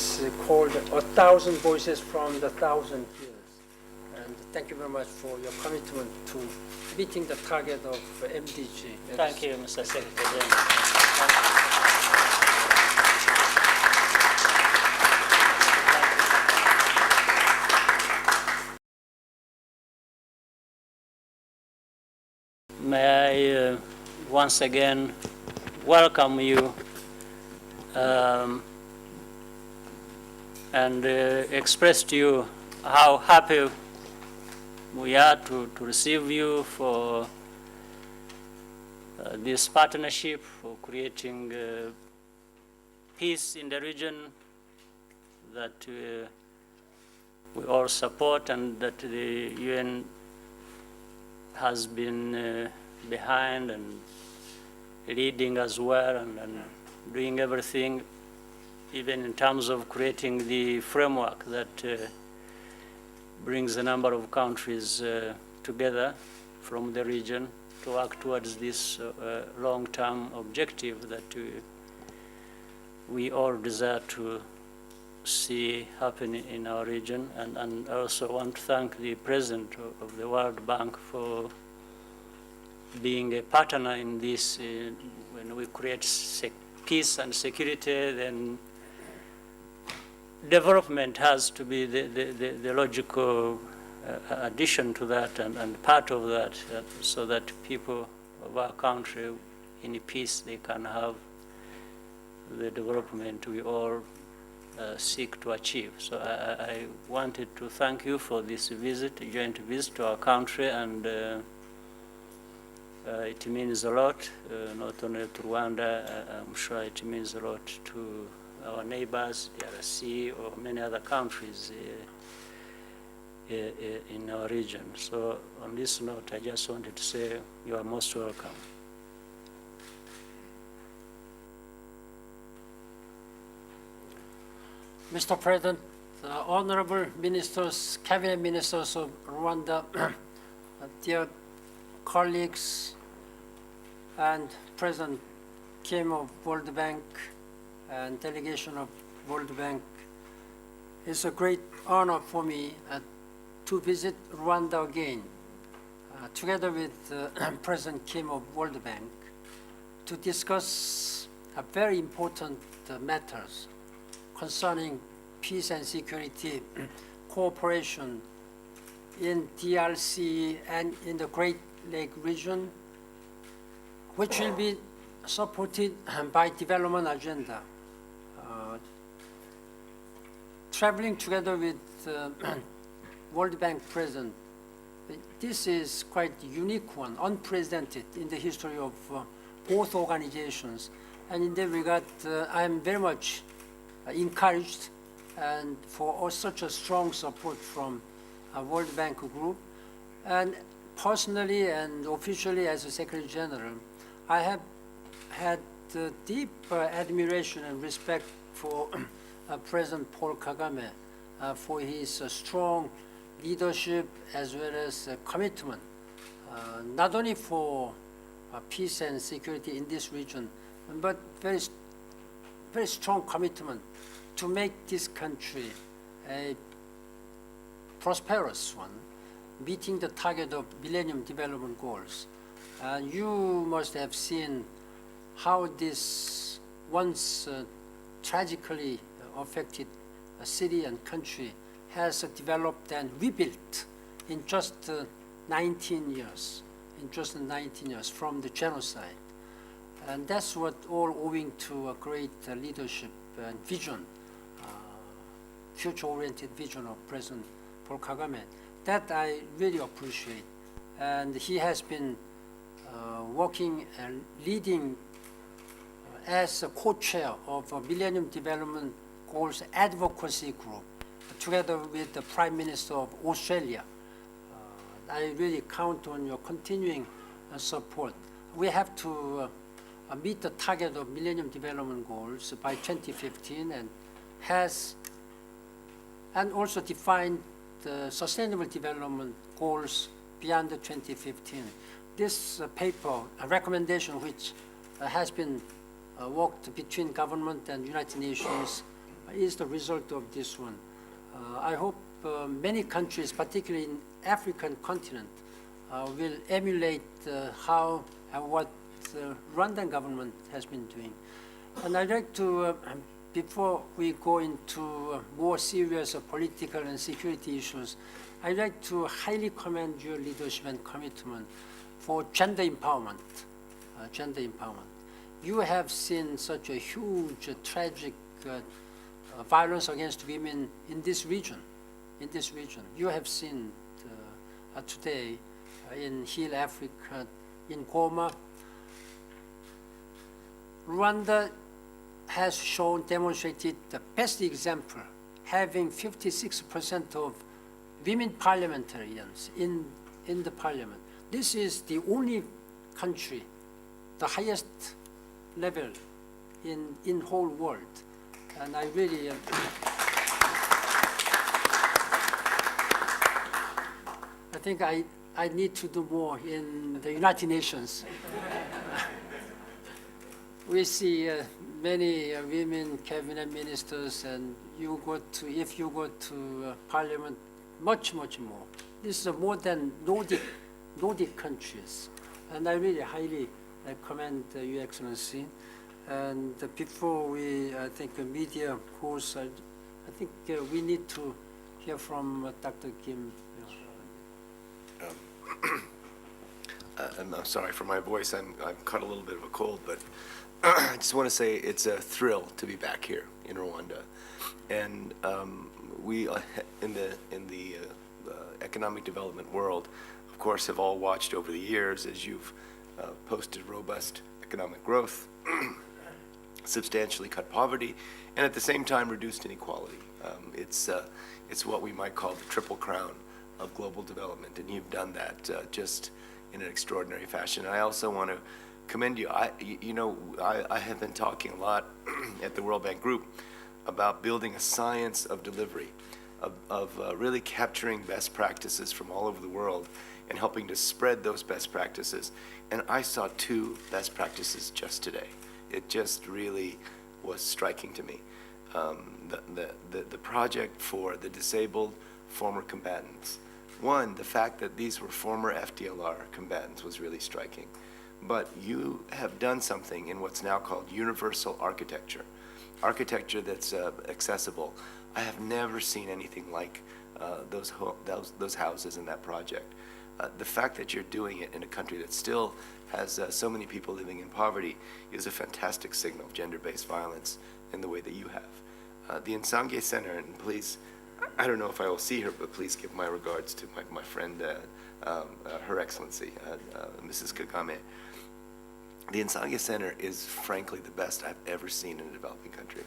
is called 1,000 Voices from the 1,000 Fields. And thank you very much for your commitment to meeting the target of MDG. Thank you, Mr. Secretary. May I once again welcome you and express to you how happy we are to receive you for this partnership for creating peace in the region that we all support and that the UN has been behind and leading as well and doing everything, even in terms of creating the framework that brings a number of countries together from the region to work towards this long-term objective that we all desire to see happen in our region. And I also want to thank the President of the World Bank for being a partner in this. When we create peace and security, then development has to be the logical addition to that and part of that, so that people of our country in peace, they can have the development we all seek to achieve. So I wanted to thank you for this visit, a joint visit to our country, and it means a lot, not only to Rwanda. I'm sure it means a lot to our neighbors, DRC, or many other countries in our region. So on this note, I just wanted to say you are most welcome. Mr. President, honorable ministers, cabinet ministers of Rwanda, dear colleagues, and President Kim of World Bank and delegation of World Bank, it's a great honor for me to visit Rwanda again, together with President Kim of World Bank, to discuss very important matters concerning peace and security cooperation in DRC and in the Great Lake region, which will be supported by development agenda. Traveling together with World Bank President, this is quite unique one, unprecedented in the history of both organizations. And in that regard, I am very much encouraged and for such a strong support from World Bank Group. And personally and officially as a Secretary General, I have had deep admiration and respect for President Paul Kagame for his strong leadership as well as commitment, not only for peace and security in this region, but very strong commitment to make this country a prosperous one, meeting the target of Millennium Development Goals. You must have seen how this once tragically affected city and country has developed and rebuilt in just 19 years, from the genocide. And that's what all owing to a great leadership and vision, future-oriented vision of President Paul Kagame. That I really appreciate. And he has been working and leading as a co-chair of a Millennium Development Goals Advocacy Group, together with the Prime Minister of Australia. I really count on your continuing support. We have to meet the target of Millennium Development Goals by 2015 and also define the Sustainable Development Goals beyond the 2015. This paper, a recommendation which has been worked between government and United Nations, is the result of this one. I hope many countries, particularly in African continent, will emulate how and what the Rwandan government has been doing. And I'd like to, before we go into more serious political and security issues, I'd like to highly commend your leadership and commitment for gender empowerment. Gender empowerment. You have seen such a huge, tragic violence against women in this region. You have seen today in Hill, Africa, in Goma. Rwanda has demonstrated the best example, having 56% of women parliamentarians in the parliament. This is the only country, the highest level in whole world. And I really, I think I need to do more in the United Nations. We see many women cabinet ministers, and if you go to parliament, much more. This is more than Nordic countries. And I really highly commend Your Excellency. And before I think the media goes, I think we need to hear from Dr. Kim. I'm sorry for my voice. I've caught a little bit of a cold, but I just want to say it's a thrill to be back here in Rwanda, and we in the economic development world, of course, have all watched over the years as you've posted robust economic growth, substantially cut poverty, and at the same time reduced inequality. It's what we might call the triple crown of global development, and you've done that just in an extraordinary fashion. And I also want to commend you. I have been talking a lot at the World Bank Group about building a science of delivery, of really capturing best practices from all over the world and helping to spread those best practices. And I saw two best practices just today. It just really was striking to me. The project for the disabled former combatants. One, the fact that these were former FDLR combatants was really striking. But you have done something in what's now called universal architecture that's accessible. I have never seen anything like those houses in that project. The fact that you're doing it in a country that still has so many people living in poverty is a fantastic signal of gender-based violence in the way that you have. The Nsange Center, and please, I don't know if I will see her, but please give my regards to my friend, Her Excellency, Mrs. Kagame. The Nsange Center is frankly the best I've ever seen in a developing country.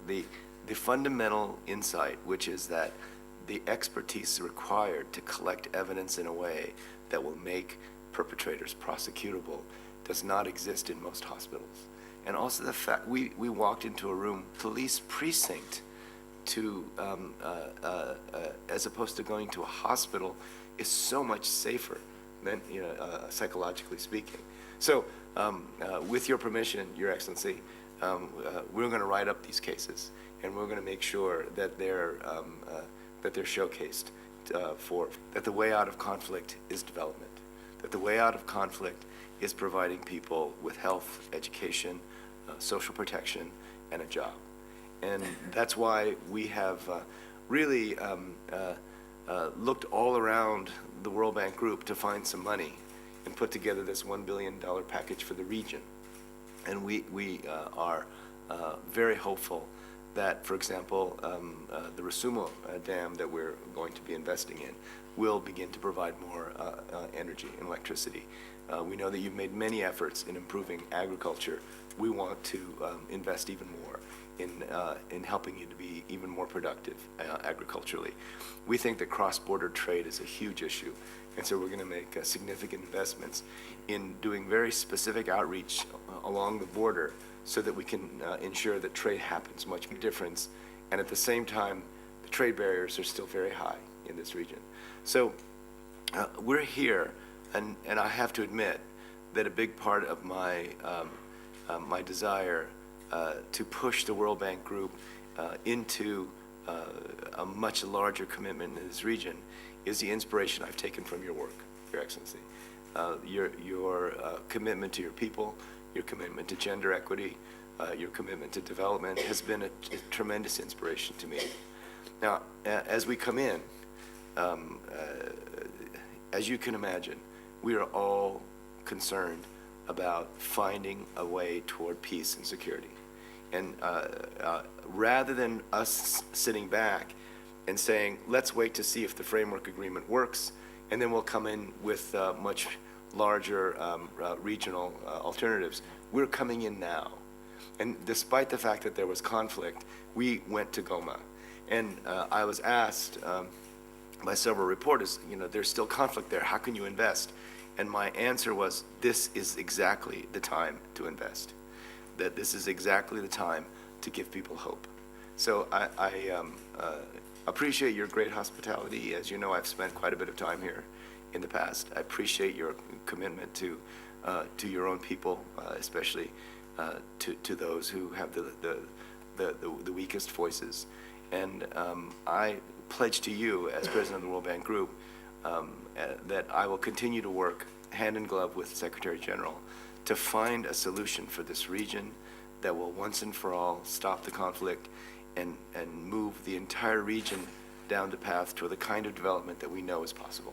The fundamental insight, which is that the expertise required to collect evidence in a way that will make perpetrators prosecutable, does not exist in most hospitals. And also the fact we walked into a room, police precinct, to as opposed to going to a hospital, is so much safer than, psychologically speaking. So with your permission, Your Excellency, we're going to write up these cases, and we're going to make sure that they're showcased that the way out of conflict is development, that the way out of conflict is providing people with health, education, social protection, and a job. And that's why we have really looked all around the World Bank Group to find some money and put together this $1 billion package for the region. And we are very hopeful that, for example, the Rusumo Dam that we're going to be investing in will begin to provide more energy and electricity. We know that you've made many efforts in improving agriculture. We want to invest even more in helping you to be even more productive agriculturally. We think that cross-border trade is a huge issue, and so we're going to make significant investments in doing very specific outreach along the border so that we can ensure that trade happens much difference, and at the same time, the trade barriers are still very high in this region. So we're here, and I have to admit that a big part of my my desire to push the World Bank Group into a much larger commitment in this region is the inspiration I've taken from your work, Your Excellency. Your commitment to your people, your commitment to gender equity, your commitment to development has been a tremendous inspiration to me. Now, as we come in, as you can imagine, we are all concerned about finding a way toward peace and security. And rather than us sitting back and saying, let's wait to see if the framework agreement works, and then we'll come in with much larger regional alternatives, we're coming in now. And despite the fact that there was conflict, we went to Goma. And I was asked by several reporters, there's still conflict there, how can you invest? And my answer was, this is exactly the time to invest. That this is exactly the time to give people hope. So I appreciate your great hospitality. As you know, I've spent quite a bit of time here in the past. I appreciate your commitment to your own people, especially to those who have the weakest voices. And I pledge to you, as President of the World Bank Group, that I will continue to work hand in glove with Secretary General to find a solution for this region that will once and for all stop the conflict and move the entire region down the path toward the kind of development that we know is possible.